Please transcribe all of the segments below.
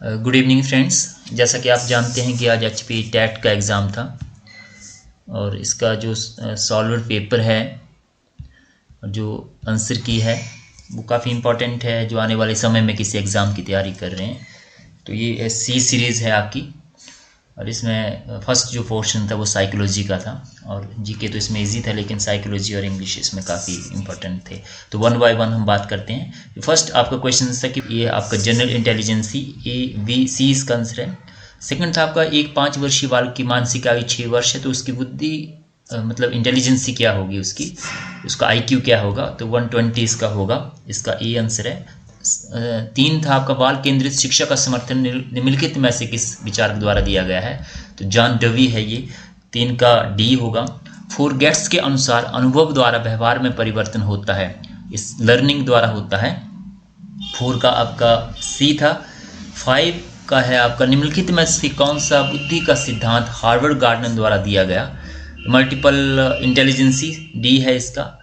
Good evening friends. जैसा कि आप जानते हैं कि आज एचपी टेट का एग्ज़ाम था और इसका जो सॉल्वर पेपर है और जो आंसर की है वो काफ़ी इम्पोर्टेंट है जो आने वाले समय में किसी एग्ज़ाम की तैयारी कर रहे हैं। तो ये सी सीरीज़ है आपकी और इसमें फर्स्ट जो पोर्शन था वो साइकोलॉजी का था और जीके तो इसमें इजी था, लेकिन साइकोलॉजी और इंग्लिश इसमें काफ़ी इंपॉर्टेंट थे। तो वन बाय वन हम बात करते हैं। फर्स्ट आपका क्वेश्चन था कि ये आपका general intelligence A B C इसका आंसर है। सेकंड था आपका एक 5 वर्षीय बालक की मानसिक आयु 6 वर्ष है, तो उसकी बुद्धि मतलब इंटेलिजेंसी क्या होगी, उसका IQ क्या होगा, तो 120 इसका होगा। इसका ए आंसर है। 3 था आपका बाल केंद्रित शिक्षा का समर्थन निम्नलिखित में से किस विचार द्वारा दिया गया है, तो जॉन डवी है ये। 3 का डी होगा। 4 गेट्स के अनुसार अनुभव द्वारा व्यवहार में परिवर्तन होता है, इस लर्निंग द्वारा होता है। 4 का आपका सी था। 5 का है आपका निम्नलिखित में से कौन सा बुद्धि का सिद्धांत हार्वर्ड गार्डनर द्वारा दिया गया, मल्टीपल इंटेलिजेंसी डी है इसका।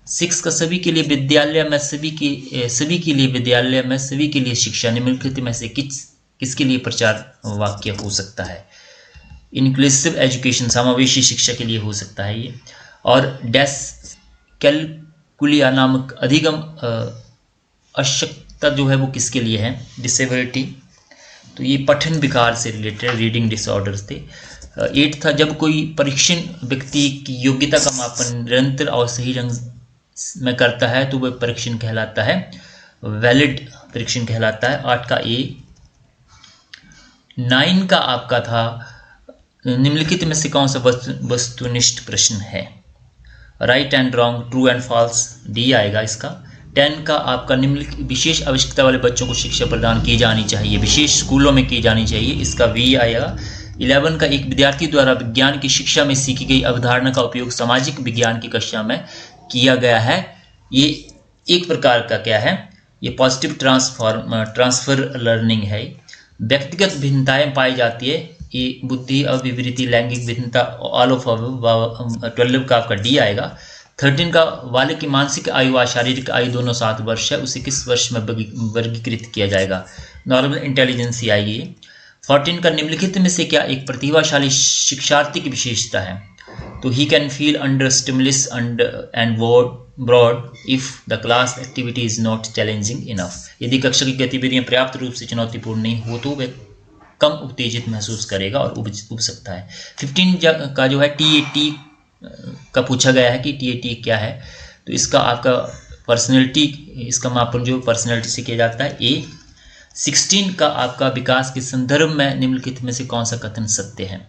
6 का सभी के लिए विद्यालय में सभी के लिए विद्यालय में सभी के लिए शिक्षा निम्नलिखित में से किसके लिए प्रचार वाक्य हो सकता है, इंक्लूसिव एजुकेशन समावेशी शिक्षा के लिए हो सकता है ये। और डैश कैलकुलिया नामक अधिगम अशक्तता जो है वो किसके लिए है, डिसेबिलिटी, तो ये पठन विकार से रिलेटेड रीडिंग डिसऑर्डर्स थे। 8 था जब कोई परीक्षण व्यक्ति की योग्यता का मापन निरंतर और सही ढंग में करता है तो वह परीक्षण कहलाता है, वैलिड परीक्षण कहलाता है। 8 का ए। 9 का आपका था निम्नलिखित में से कौन सा वस्तुनिष्ठ प्रश्न है, right and wrong, true and false, D आएगा इसका। 10 का आपका निम्नलिखित विशेष आवश्यकता वाले बच्चों को शिक्षा प्रदान की जानी चाहिए, विशेष स्कूलों में की जानी चाहिए, इसका वी आएगा। 11 का एक विद्यार्थी द्वारा विज्ञान की शिक्षा में सीखी गई अवधारणा का उपयोग सामाजिक विज्ञान की कक्षा में किया गया है, ये एक प्रकार का क्या है, ये पॉजिटिव ट्रांसफर लर्निंग है। व्यक्तिगत भिन्नताएं पाई जाती है, ये बुद्धि अविवृत्ति लैंगिक भिन्नता ऑल ऑफ 12 का आपका डी आएगा। 13 का बालक की मानसिक आयु व शारीरिक आयु दोनों 7 वर्ष है, उसे किस वर्ष में वर्गीकृत किया जाएगा, नॉर्मल इंटेलिजेंसी आएगी। 14 का निम्नलिखित में से क्या एक प्रतिभाशाली शिक्षार्थी की विशेषता है, तो he can feel under stimulus and bored if the class activity is not challenging enough, यदि कक्षा की गतिविधियां पर्याप्त रूप से चुनौतीपूर्ण नहीं हो तो वह कम उत्तेजित महसूस करेगा और उब सकता है। 15 का जो है TAT का पूछा गया है कि TAT क्या है, तो इसका आपका पर्सनैलिटी, इसका मापन जो पर्सनैलिटी से किया जाता है, ए। 16 का आपका विकास के संदर्भ में निम्नलिखित में से कौन सा कथन सत्य है,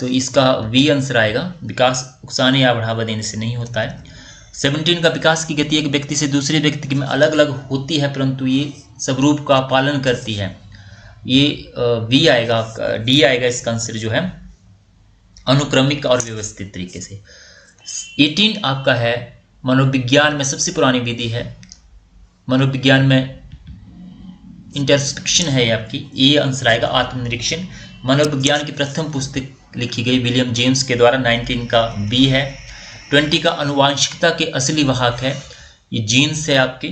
तो इसका वी आंसर आएगा, विकास उकसाने या बढ़ावा देने से नहीं होता है। 17 का विकास की गति एक व्यक्ति से दूसरे व्यक्ति में अलग अलग होती है परंतु ये स्वरूप का पालन करती है, ये वी आएगा, आपका डी आएगा इसका आंसर जो है, अनुक्रमिक और व्यवस्थित तरीके से। 18 आपका है मनोविज्ञान में सबसे पुरानी विधि है, मनोविज्ञान में इंटरसेक्शन है आपकी, ए आंसर आएगा, आत्मनिरीक्षण। मनोविज्ञान की प्रथम पुस्तक लिखी गई विलियम जेम्स के द्वारा, 19 का बी है। 20 का अनुवांशिकता के असली वाहक है, ये जीन्स है आपके,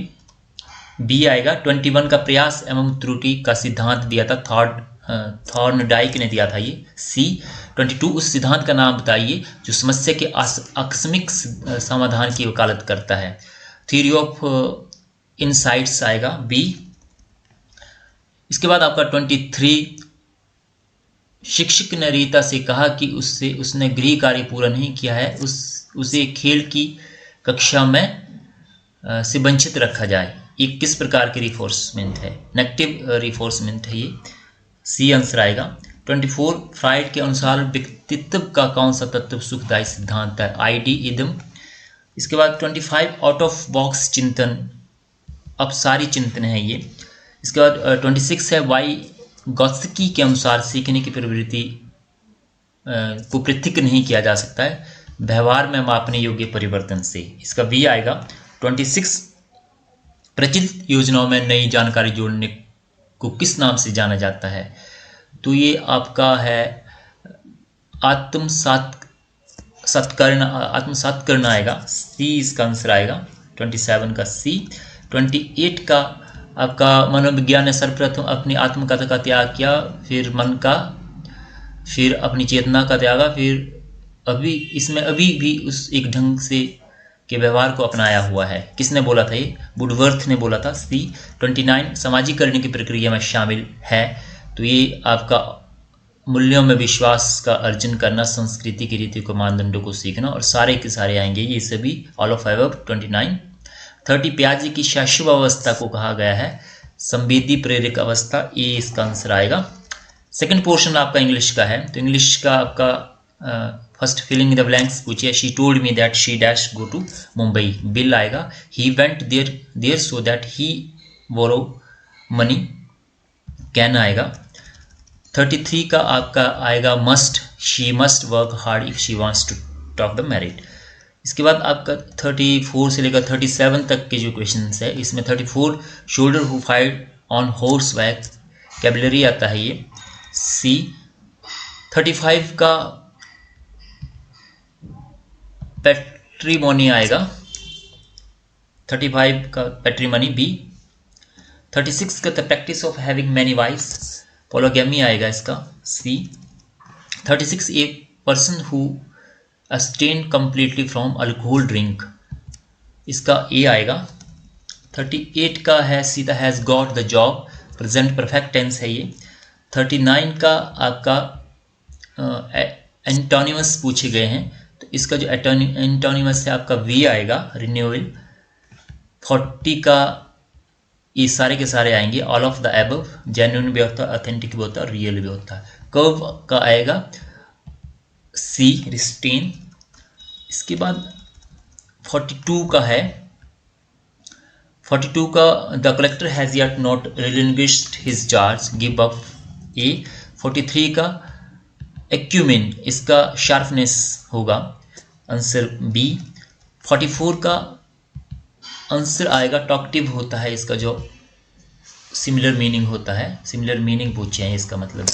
बी आएगा। 21 का प्रयास एवं त्रुटि का सिद्धांत दिया था थॉर्नडाइक ने दिया था, ये सी। 22 उस सिद्धांत का नाम बताइए जो समस्या के आकस्मिक समाधान की वकालत करता है, थ्योरी ऑफ इनसाइट्स आएगा, बी। इसके बाद आपका 23 शिक्षक ने रीता से कहा कि उसने गृह कार्य पूरा नहीं किया है, उसे खेल की कक्षा में से वंचित रखा जाए, ये किस प्रकार की रिफोर्समेंट है, नेगेटिव रिफोर्समेंट है, ये सी आंसर आएगा। 24 फ्राइड के अनुसार व्यक्तित्व का कौन सा तत्व सुखदायी सिद्धांत है, ID इदम। इसके बाद 25 आउट ऑफ बॉक्स चिंतन, अब सारी चिंतन है ये। इसके बाद 26 है वाइगॉत्स्की के अनुसार सीखने की प्रवृत्ति को पृथक नहीं किया जा सकता है व्यवहार में मापने योग्य परिवर्तन से, इसका वी आएगा। 26 प्रचलित योजनाओं में नई जानकारी जोड़ने को किस नाम से जाना जाता है, तो ये आपका है आत्मसात्करण आएगा, सी इसका आंसर आएगा, 27 का सी। 28 का आपका मनोविज्ञान ने सर्वप्रथम अपनी आत्मकथा का त्याग किया, फिर मन का, फिर अपनी चेतना का त्यागा, फिर अभी इसमें अभी भी उस एक ढंग से के व्यवहार को अपनाया हुआ है। किसने बोला था ये? वुडवर्थ ने बोला था। C29 सामाजिकरण की प्रक्रिया में शामिल है। तो ये आपका मूल्यों में विश्वास का अर्जन करना, संस्कृति की रीति को, मानदंडों को सीखना, और सारे के सारे आएंगे ये सभी ऑल ऑफ अबव 29। 30 प्याजे की शैशव अवस्था को कहा गया है संवेदी प्रेरक अवस्था, ये इसका आंसर आएगा। सेकंड पोर्शन आपका इंग्लिश का है, तो इंग्लिश का आपका फर्स्ट फिलिंग द ब्लैंक्स पूछिए। She told me that she dash go to Mumbai, will आएगा। He went there so that he borrow money, can आएगा। 33 का आपका आएगा must, she must work hard if she wants to talk the married. इसके बाद आपका 34 से लेकर 37 तक के जो क्वेश्चन है, इसमें 34 soldier who fight on horseback, cavalry आता है ये सी। 35 का पैट्रीमोनी आएगा, 35 का पैट्रीमनी बी। 36 का the practice of having many wifes, polygamy आएगा इसका C. 36 a person who abstain completely from alcohol drink, इसका ए आएगा। 38 का है Sita has got the job, present perfect tense है ये। 39 का आपका एंटोनिमस पूछे गए हैं, तो इसका जो एंटोनिमस है आपका वी आएगा, रिन्यूअल। 40 का ये सारे के सारे आएंगे all of the above, genuine भी होता है, ऑथेंटिक भी होता है, रियल भी होता है। कर्व का आएगा सी, रिस्टेन। इसके बाद 42 का है, 42 का the collector has yet not relinquished his charge, give up A. 43 का एक्यूमेन, इसका शार्पनेस होगा, आंसर बी। 44 का आंसर आएगा टॉक्टिव होता है इसका, जो सिमिलर मीनिंग होता है, सिमिलर मीनिंग पूछे हैं इसका मतलब,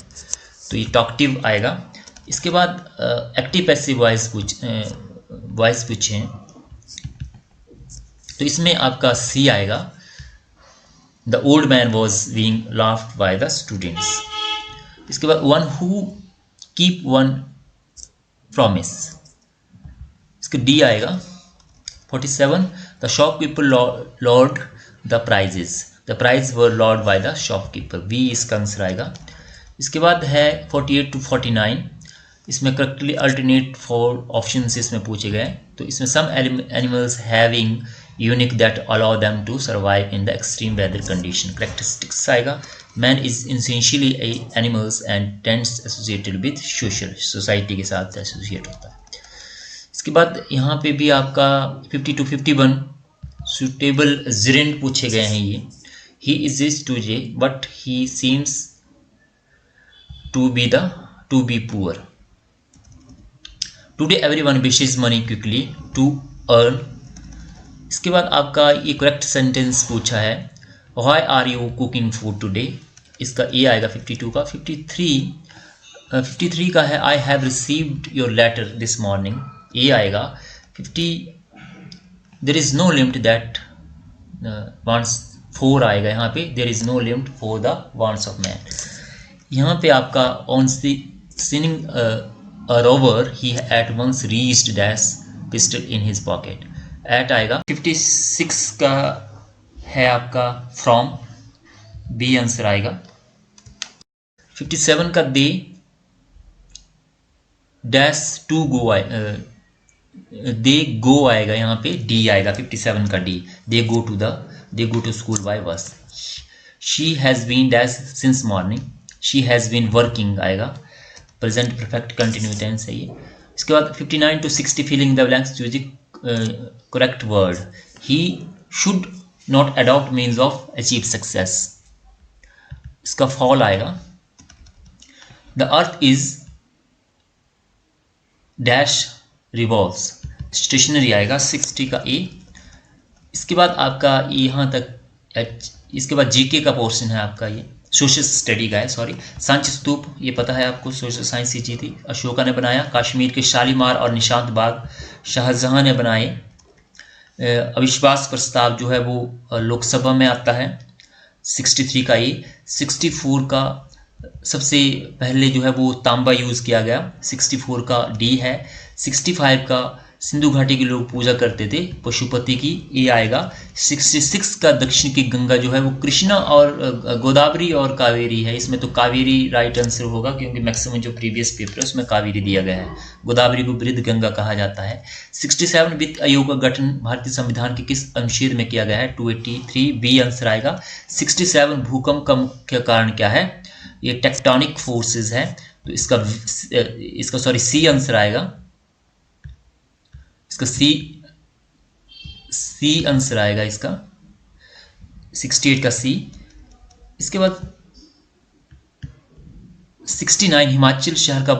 तो ये टॉक्टिव आएगा। इसके बाद एक्टिव पैसिव वॉइस पूछे हैं, तो इसमें आपका सी आएगा, the old man was being laughed by the students. इसके बाद one who keep one promise, इसका डी आएगा। 47 the shopkeeper lowered the prices, the price were lowered by the shopkeeper, B इसका आंसर आएगा। इसके बाद है 48 to 49, इसमें करेक्टली अल्टरनेट 4 ऑप्शंस इसमें पूछे गए, तो इसमें some animals having unique that allow them to survive in the extreme weather condition, characteristics आएगा। Man is essentially animals and tends associated with social, society के साथ एसोसिएट होता है। इसके बाद यहाँ पे भी आपका 50 to 51 सुटेबल जिरेंड पूछे गए हैं ये। He is is to J but he seems to be poor. Today everyone wishes money quickly to earn. इसके बाद आपका ये करेक्ट सेंटेंस पूछा है, why are you cooking food today, इसका ए आएगा 52 का। 53 का है I have received your letter this morning, A आएगा। 50 there is no limit that wants, 4 आएगा यहाँ पे, there is no limit for the wants of man. यहाँ पे आपका on सीनिंग a rover he at once reached dash pistol in his pocket, at आएगा। 56 का है आपका from, बी आंसर आएगा। 57 का दे डैश टू गो दे गो आएगा, यहाँ पे डी आएगा। 57 का D, they go to school by bus. She has been dash since morning, she has been working आएगा, प्रेजेंट परफेक्ट कंटिन्यू टेंस है ये। इसके बाद 59 to 60 filling the blanks, choosing correct word. He should not adopt means of achieve success, इसका foul आएगा। The earth is dash revolves, stationary आएगा। 60 का ए। इसके बाद आपका यहाँ तक, इसके बाद जीके का पोर्शन है आपका, ये सोशल स्टडी का है, सॉरी। सांची स्तूप, ये पता है आपको, सोशल साइंस की चीज थी, अशोका ने बनाया। कश्मीर के शालीमार और निशांत बाग शाहजहां ने बनाए। अविश्वास प्रस्ताव जो है वो लोकसभा में आता है। 63 का ए, 64 का सबसे पहले जो है वो तांबा यूज़ किया गया, 64 का डी है, 65 का सिंधु घाटी के लोग पूजा करते थे पशुपति की, ए आएगा। 66 का दक्षिण की गंगा जो है वो कृष्णा और गोदावरी और कावेरी है, इसमें तो कावेरी राइट आंसर होगा क्योंकि मैक्सिमम जो प्रीवियस पेपर है उसमें कावेरी दिया गया है। गोदावरी को बृहद गंगा कहा जाता है। 67 वित्त आयोग का गठन भारतीय संविधान के किस अनुच्छेद में किया गया है? 283 बी आंसर आएगा। 67 भूकंप का मुख्य कारण क्या है? ये टेक्टोनिक फोर्सेस है, तो इसका सॉरी सी आंसर आएगा। इसका सी आंसर आएगा इसका, 68 का सी। इसके बाद 69 हिमाचल शहर का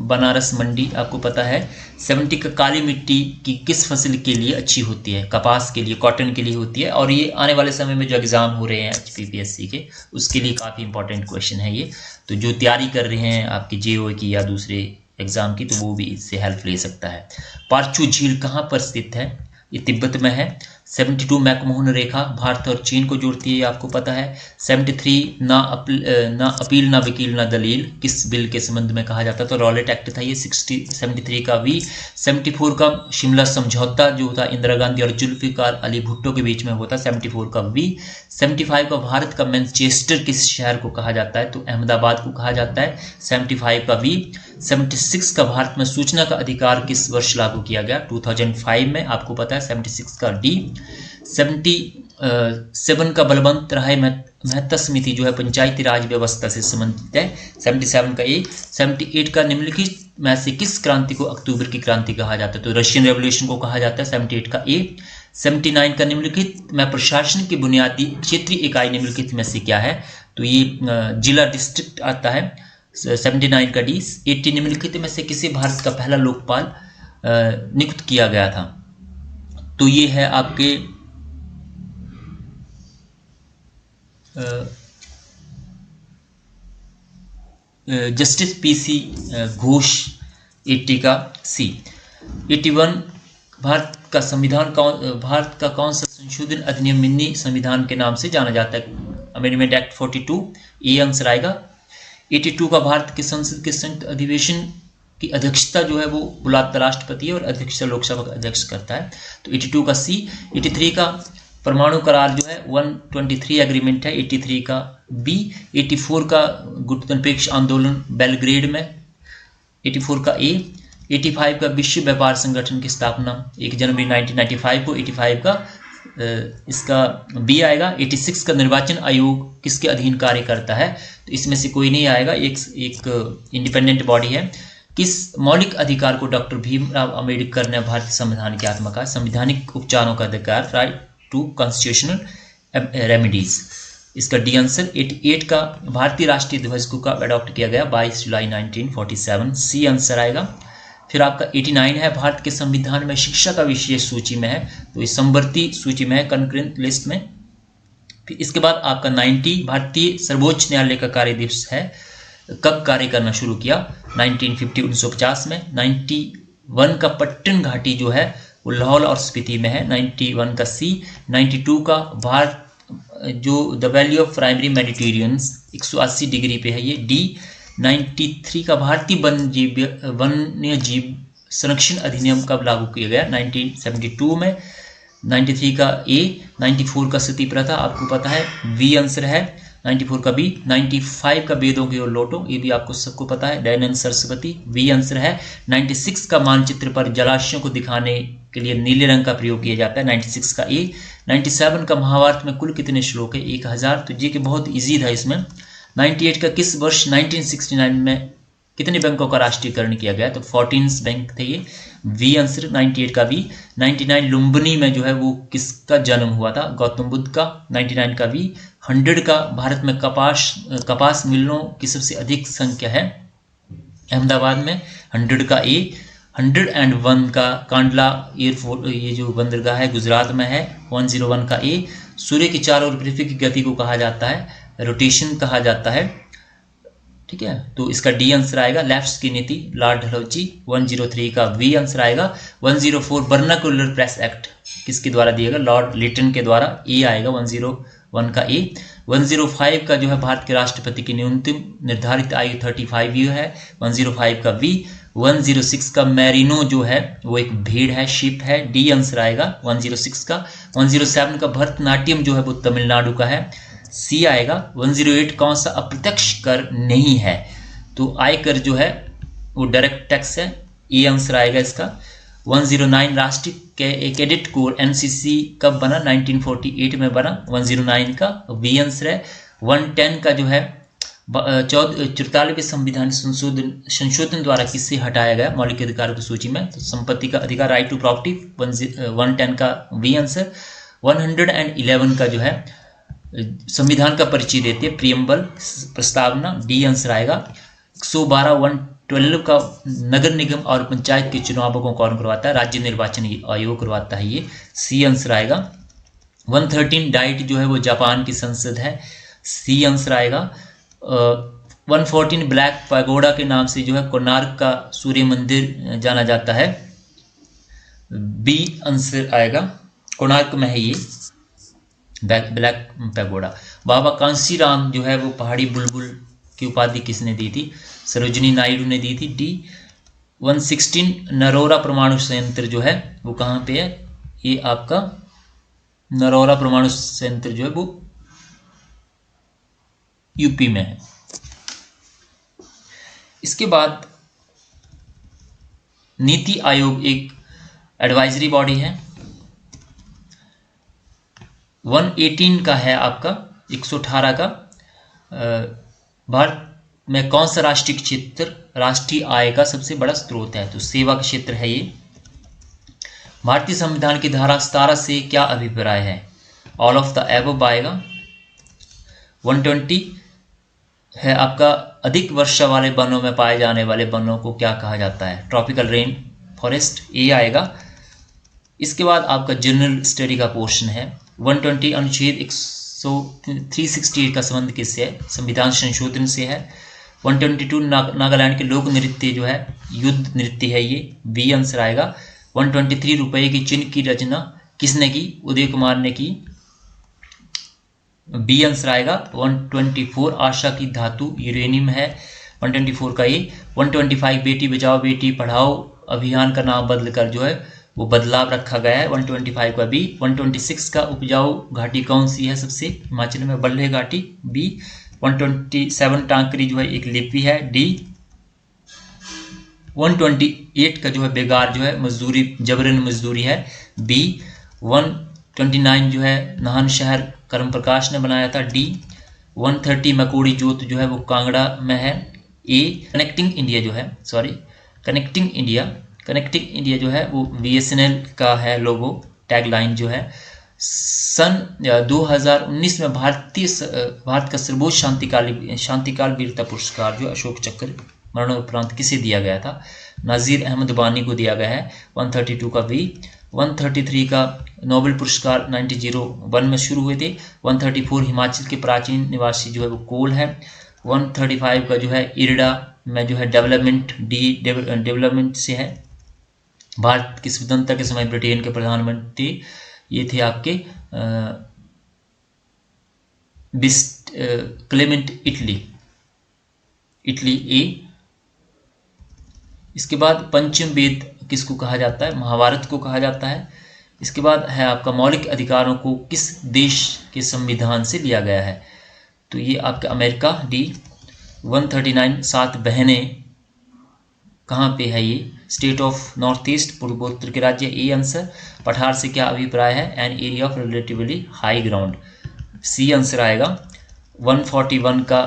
बनारस मंडी आपको पता है। 70 का काली मिट्टी की किस फसल के लिए अच्छी होती है? कपास के लिए, कॉटन के लिए होती है, और ये आने वाले समय में जो एग्जाम हो रहे हैं HPPSC के उसके लिए काफ़ी इंपॉर्टेंट क्वेश्चन है ये, तो जो तैयारी कर रहे हैं आपकी JOE की या दूसरे एग्जाम की तो वो भी इससे हेल्प ले सकता है। पारचू झील कहाँ पर स्थित है? ये तिब्बत में है। 72 मैकमोहन रेखा भारत और चीन को जोड़ती है, ये आपको पता है। 73 ना अपील ना वकील ना दलील किस बिल के संबंध में कहा जाता है? तो रॉलेट एक्ट था ये। 73 का वी। 74 का शिमला समझौता जो होता इंदिरा गांधी और जुल्फिकार अली भुट्टो के बीच में होता, 74 का वी। 75 का भारत का मैनचेस्टर किस शहर को कहा जाता है? तो अहमदाबाद को कहा जाता है, 75 का वी। 76 का भारत में सूचना का अधिकार किस वर्ष लागू किया गया? 2005 में, आपको पता है। 76 का डी। 77 का बलवंत राय मेहता समिति जो है पंचायती राज व्यवस्था से संबंधित है, 77 का ए। 78 का निम्नलिखित में से किस क्रांति को अक्टूबर की क्रांति कहा जाता है? तो रशियन रेवोल्यूशन को कहा जाता है, 78 का ए। 79 का निम्नलिखित में प्रशासन की बुनियादी क्षेत्रीय इकाई निम्नलिखित में से क्या है? तो ये जिला डिस्ट्रिक्ट आता है, 79 का डी। 80 निम्नलिखित में से किसे भारत का पहला लोकपाल नियुक्त किया गया था? तो ये है आपके जस्टिस PC घोष, 80 का सी। 81 भारत का कौन सा संशोधन अधिनियम मिनी संविधान के नाम से जाना जाता है? अमेंडमेंट एक्ट 42, ए आंसर आएगा। 82 का भारत के संसद के संयुक्त अधिवेशन की अध्यक्षता जो है वो बुलाता राष्ट्रपति है और अध्यक्षता लोकसभा का अध्यक्ष करता है, तो 82 का सी। 83 का परमाणु करार जो है 123 एग्रीमेंट है, 83 का बी। 84 का गुट निरपेक्ष आंदोलन बेलग्रेड में, 84 का ए। 85 का विश्व व्यापार संगठन की स्थापना 1 जनवरी 1995 को, 85 का इसका बी आएगा। 86 का निर्वाचन आयोग किसके अधीन कार्य करता है? तो इसमें से कोई नहीं आएगा, एक इंडिपेंडेंट बॉडी है। किस मौलिक अधिकार को डॉक्टर भीमराव अंबेडकर ने भारतीय संविधान की आत्मा कहा? संवैधानिक उपचारों का अधिकार, राइट टू कॉन्स्टिट्यूशनल रेमेडीज, इसका डी आंसर। 88 का भारतीय राष्ट्रीय ध्वज को कब अडॉप्ट किया गया? 22 जुलाई 1947, सी आंसर आएगा। फिर आपका 89 है भारत के संविधान में शिक्षा का विशेष सूची में है, तो ये समवर्ती सूची में है, कंकरेंट लिस्ट में। फिर इसके बाद आपका 90 भारतीय सर्वोच्च न्यायालय का कार्य दिवस है, कब कार्य करना शुरू किया? 1950 में। 91 का पट्टन घाटी जो है वो लाहौल और स्पीति में है, 91 का सी। 92 का भारत जो the valley of primary Mediterranean 180 degree पे है, ये डी। 93 का भारतीय वन्य जीव संरक्षण अधिनियम कब लागू किया गया? 1972 में। 93 का ए। 94 का सती प्रथा आपको पता है, वी आंसर है। 94 का बी। 95 का वेदों की ओर लौटो, ये भी आपको सबको पता है, दयानंद सरस्वती, वी आंसर है। 96 का मानचित्र पर जलाशयों को दिखाने के लिए नीले रंग का प्रयोग किया जाता है, 96 का ए। 97 का महाभारत में कुल कितने श्लोक है? 1000, तो जी के बहुत इजी था इसमें। 98 का किस वर्ष 1969 में कितने बैंकों का राष्ट्रीयकरण किया गया? तो 14 बैंक थे ये, वी आंसर। 98 का वी। 99 लुम्बिनी में जो है वो किसका जन्म हुआ था? गौतम बुद्ध का, 99 का वी। 100 का भारत में कपास मिलों की सबसे अधिक संख्या है अहमदाबाद में, 100 का ए। 101 का कांडला एयरपोर्ट, ये जो बंदरगाह है गुजरात में है, 101 का ए। सूर्य की चारों ओर पृथ्वी की गति को कहा जाता है, रोटेशन कहा जाता है, ठीक है, तो इसका डी आंसर आएगा। लेफ्ट की नीति, लॉर्ड डलहौजी, 103 का वी आंसर आएगा। 104 वर्नाकुलर प्रेस एक्ट किसके द्वारा दिया गया? लॉर्ड लिटन के द्वारा, ए आएगा। 1 का ए। 105 का जो है भारत के राष्ट्रपति की न्यूनतम निर्धारित आयु 35 ईयर है, 105 का बी। 106 का मैरिनो जो है वो एक भेड़ है, शिप है, डी आंसर आएगा 106 का। 107 का भरतनाट्यम जो है वो तमिलनाडु का है, सी आएगा। 108 कौन सा अप्रत्यक्ष कर नहीं है, तो आयकर जो है वो डायरेक्ट टैक्स है, ए आंसर आएगा इसका। 109 राष्ट्रीय कैडेट कोर एनसीसी कब बना, 1948 में बना, 109 का बी आंसर है। 110 का जो है 44वें संविधान संशोधन द्वारा किससे हटाया गया मौलिक अधिकारों की सूची में, तो संपत्ति का अधिकार, राइट टू प्रॉपर्टी, 110 का बी आंसर। 111 का जो है संविधान का परिचय देती है, प्रियम्बल प्रस्तावना, डी आंसर आएगा। 112 112 का नगर निगम और पंचायत के चुनावों को कौन करवाता है, राज्य निर्वाचन आयोग करवाता है, ये सी आंसर आएगा। 113 डाइट जो है वो जापान की संसद है, सी आंसर आएगा। 114 ब्लैक पैगोडा के नाम से जो है कोणार्क का सूर्य मंदिर जाना जाता है, बी आंसर आएगा, कोणार्क में है ये ब्लैक पैगोडा। बाबा कांसीराम जो है वो पहाड़ी बुलबुल की उपाधि किसने दी थी, सरोजिनी नायडू ने दी थी, डी। 116 नरोरा परमाणु संयंत्र जो है वो कहाँ पे है, ये आपका नरोरा परमाणु संयंत्र जो है वो यूपी में है। इसके बाद नीति आयोग एक एडवाइजरी बॉडी है। 118 का है आपका 118 का भारत में कौन सा राष्ट्रीय क्षेत्र राष्ट्रीय आय का सबसे बड़ा स्रोत है, तो सेवा का क्षेत्र है ये। भारतीय संविधान की धारा 17 से क्या अभिप्राय है, ऑल ऑफ द एबव आएगा। 120 है आपका अधिक वर्षा वाले वनों में पाए जाने वाले वनों को क्या कहा जाता है, ट्रॉपिकल रेन फॉरेस्ट, ए आएगा। इसके बाद आपका जनरल स्टडी का पोर्शन है। 120 अनुच्छेद 368 का संबंध किससे है, संविधान संशोधन से है। 122 नागालैंड के लोक नृत्य जो है युद्ध नृत्य है, ये बी आंसर आएगा। 123 रुपए की चिन्ह की रचना किसने की, उदय कुमार ने की, बी आंसर आएगा। 124 आशा की धातु यूरेनियम है, 124 का ये। 125 बेटी बचाओ बेटी पढ़ाओ अभियान का नाम बदलकर जो है वो बदलाव रखा गया है, 125 का बी। 126 का उपजाऊ घाटी कौन सी है सबसे, हिमाचल में बल्हे घाटी, बी। 127 टांकरी जो है एक लिपि है, डी। 128 का जो है बेगार जो है मजदूरी जबरन मजदूरी है, बी। 129 जो है नाहन शहर कर्म प्रकाश ने बनाया था, डी। 130 मकोड़ी जोत जो है वो कांगड़ा में है, ए। कनेक्टिंग इंडिया जो है वो बीएसएनएल का है लोगो, टैगलाइन जो है। सन 2019 में भारत का सर्वोच्च शांतिकाल वीरता पुरस्कार जो अशोक चक्र मरणोपरांत किसे दिया गया था, नाजीर अहमद वानी को दिया गया है, 132 का बी। 133 का नोबेल पुरस्कार 1901 में शुरू हुए थे। 134 हिमाचल के प्राचीन निवासी जो है वो कोल है। 135 का जो है इरडा में जो है डेवलपमेंट, डी डेवलपमेंट से है। भारत की स्वतंत्रता के समय ब्रिटेन के प्रधानमंत्री ये थे आपके क्लेमेंट इटली, ए। इसके बाद पंचम वेद किसको कहा जाता है, महाभारत को कहा जाता है। इसके बाद है आपका मौलिक अधिकारों को किस देश के संविधान से लिया गया है, तो ये आपका अमेरिका, डी। 139 7 बहनें कहाँ पे है, ये स्टेट ऑफ नॉर्थ ईस्ट पूर्वोत्तर के राज्य, ए आंसर। पठार से क्या अभिप्राय है, an area of relatively high ground, C answer आएगा। 141 का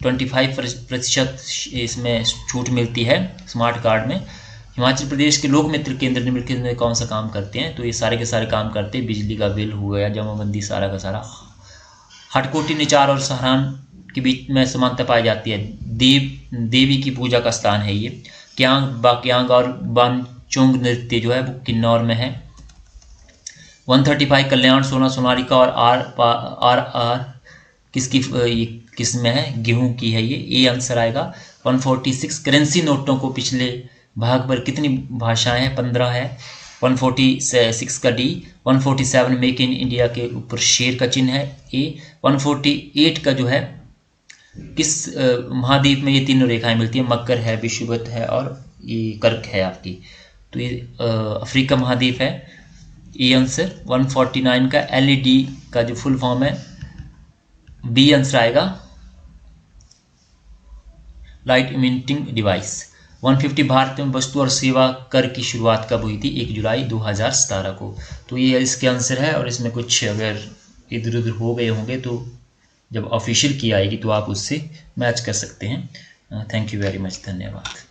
25% इसमें छूट मिलती है स्मार्ट कार्ड में। हिमाचल प्रदेश के लोक मित्र केंद्र निम्नलिखित में कौन सा काम करते हैं, तो ये सारे के सारे काम करते हैं, बिजली का बिल हो गया, जमाबंदी, सारा का सारा। हटकोटी, निचार और सहरान के बीच में समानता पाई जाती है, देवी की पूजा का स्थान है ये। क्यांग, बाक्यांग और बानचोंग नृत्य जो है वो किन्नौर में है। 135 कल्याण, सोना सोनालिका और आर किस में है, गेहूं की है ये, ए आंसर आएगा। 146 करेंसी नोटों को पिछले भाग पर कितनी भाषाएं हैं, 15 है, 146 का डी, 147 मेक इन इंडिया के ऊपर शेर का चिन्ह है ए, 148 का जो है किस महाद्वीप में ये तीनों रेखाएं मिलती हैं, मकर है, विषुवत है और ये कर्क है आपकी, तो ये अफ्रीका महाद्वीप है, ये आंसर। 149 का एलईडी का जो फुल फॉर्म है, बी आंसर आएगा, लाइट इमिटिंग डिवाइस। 150 भारत में वस्तु और सेवा कर की शुरुआत कब हुई थी? 1 जुलाई 2017 को। तो ये इसके आंसर है, और इसमें कुछ अगर इधर उधर हो गए होंगे तो जब ऑफिशियल की आएगी तो आप उससे मैच कर सकते हैं। थैंक यू वेरी मच, धन्यवाद।